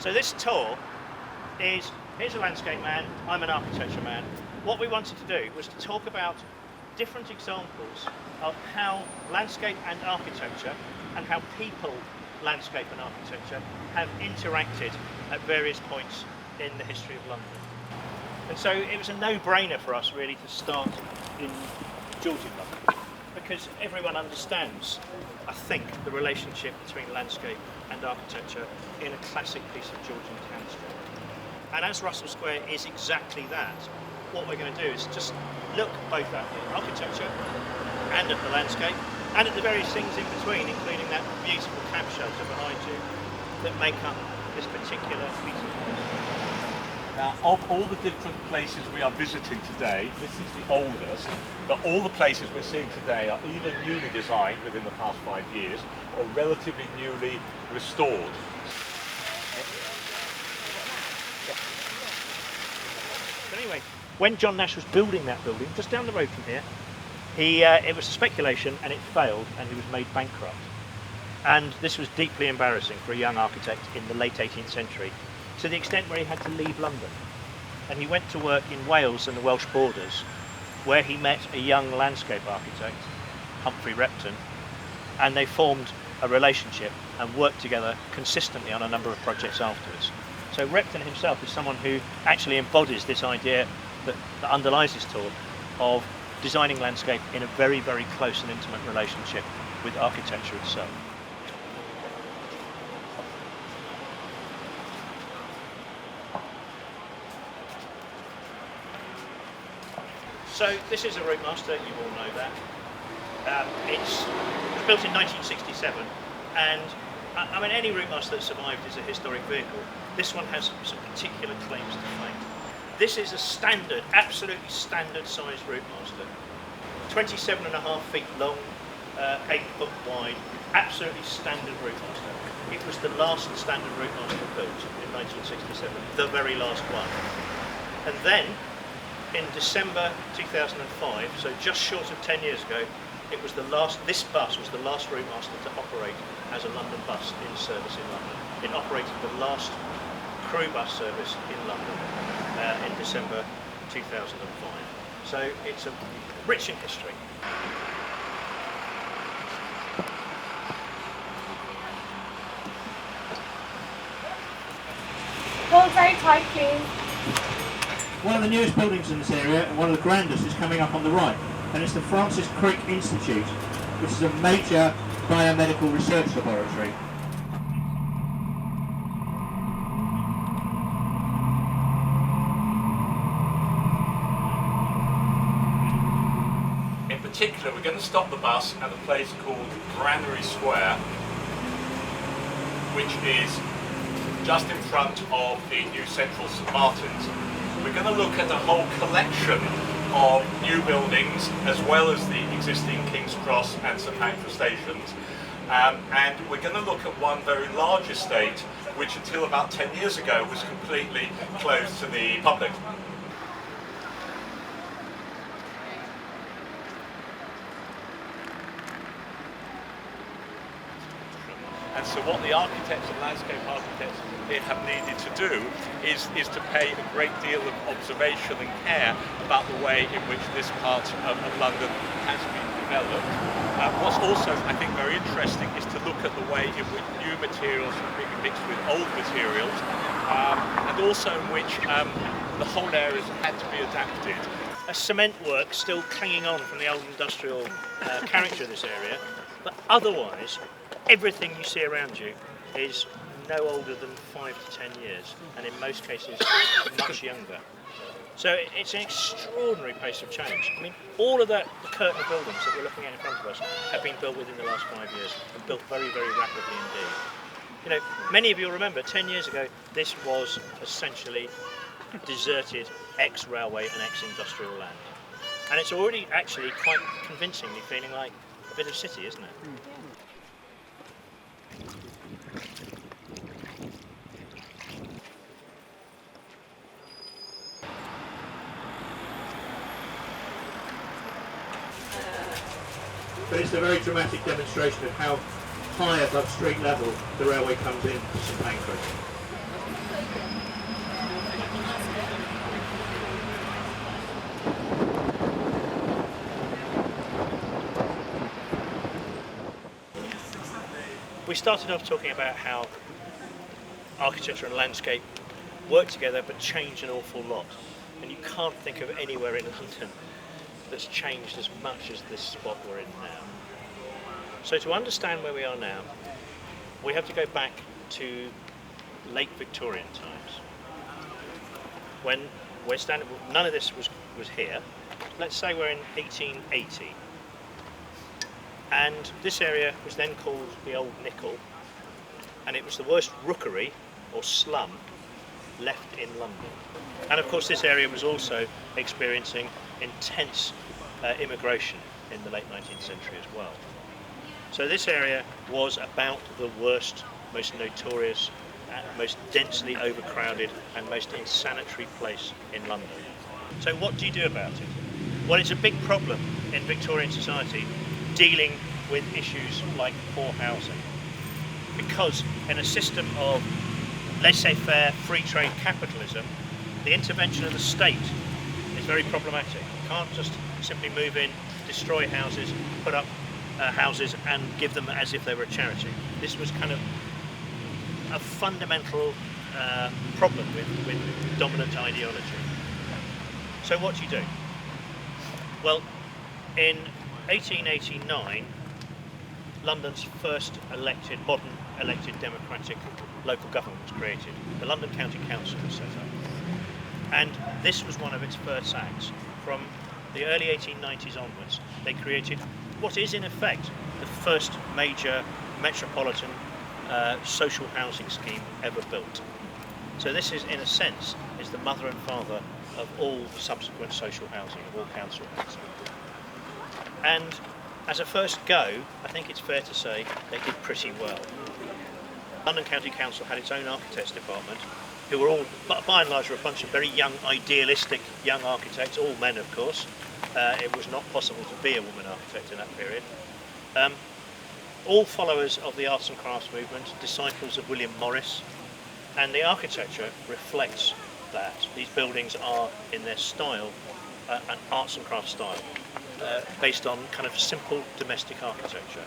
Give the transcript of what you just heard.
So this tour is, here's a landscape man, I'm an architecture man. What we wanted to do was to talk about different examples of how landscape and architecture and how people, landscape and architecture, have interacted at various points in the history of London. And so it was a no-brainer for us really to start in Georgian London, because everyone understands, I think, the relationship between landscape and architecture in a classic piece of Georgian town street. And as Russell Square is exactly that, what we're going to do is just look both at the architecture and at the landscape and at the various things in between, including that beautiful camp shelter behind you that make up this particular meeting place. Now, of all the different places we are visiting today, this is the oldest, but all the places we're seeing today are either newly designed within the past 5 years or relatively newly restored. But anyway, when John Nash was building that building, just down the road from here, it was speculation and it failed and he was made bankrupt. And this was deeply embarrassing for a young architect in the late 18th century, to the extent where he had to leave London. And he went to work in Wales and the Welsh borders, where he met a young landscape architect, Humphrey Repton, and they formed a relationship and worked together consistently on a number of projects afterwards. So Repton himself is someone who actually embodies this idea that underlies his talk of designing landscape in a very, very close and intimate relationship with architecture itself. So this is a Routemaster, you all know that. It was built in 1967, and I mean any Routemaster that survived is a historic vehicle. This one has some particular claims to fame. This is a standard, absolutely standard sized Routemaster. 27.5 feet long, 8 foot wide, absolutely standard Routemaster. It was the last standard Routemaster built in 1967, the very last one. And then, in December 2005, so just short of 10 years ago, this bus was the last Routemaster to operate as a London bus in service in London. It operated the last crew bus service in London in December 2005. So it's rich in history. Hold very tight, please. One of the newest buildings in this area, and one of the grandest, is coming up on the right, and it's the Francis Crick Institute, which is a major biomedical research laboratory. In particular, we're going to stop the bus at a place called Granary Square, which is just in front of the new Central St Martin's. We're going to look at a whole collection of new buildings as well as the existing King's Cross and St Pancras stations. And we're going to look at one very large estate which until about 10 years ago was completely closed to the public. And so what the architects and landscape architects have needed to do is to pay a great deal of observation and care about the way in which this part of London has been developed. What's also, I think, very interesting is to look at the way in which new materials are being mixed with old materials, and also in which the whole area has had to be adapted. A cement work still clinging on from the old industrial character of this area, but otherwise everything you see around you is no older than 5 to 10 years, and in most cases much younger. So it's an extraordinary pace of change. I mean, all of the curtain of buildings that we're looking at in front of us have been built within the last 5 years, and built very, very rapidly indeed. You know, many of you will remember 10 years ago this was essentially deserted ex-railway and ex-industrial land. And it's already actually quite convincingly feeling like a bit of city, isn't it? But it's a very dramatic demonstration of how high above street level the railway comes in to St Pancras. We started off talking about how architecture and landscape work together but change an awful lot. And you can't think of anywhere in London that's changed as much as this spot we're in now. So to understand where we are now, we have to go back to late Victorian times. When we're standing, none of this was here. Let's say we're in 1880. And this area was then called the Old Nickel, and it was the worst rookery or slum left in London. And of course this area was also experiencing intense immigration in the late 19th century as well. So this area was about the worst, most notorious, most densely overcrowded and most insanitary place in London. So what do you do about it? Well, it's a big problem in Victorian society dealing with issues like poor housing, because in a system of laissez-faire free trade capitalism, the intervention of the state is very problematic. You can't just simply move in, destroy houses, put up houses and give them as if they were a charity. This was kind of a fundamental problem with dominant ideology. So what do you do? Well, in 1889, London's first modern elected democratic local government was created. The London County Council was set up. And this was one of its first acts. From the early 1890s onwards, they created what is in effect the first major metropolitan social housing scheme ever built. So this is, in a sense, is the mother and father of all subsequent social housing, of all council housing. And as a first go, I think it's fair to say they did pretty well. London County Council had its own architects department, who were all, by and large, were a bunch of very young, idealistic young architects, all men of course. It was not possible to be a woman architect in that period. All followers of the arts and crafts movement, disciples of William Morris, and the architecture reflects that. These buildings are, in their style, an arts and crafts style, based on kind of simple domestic architecture.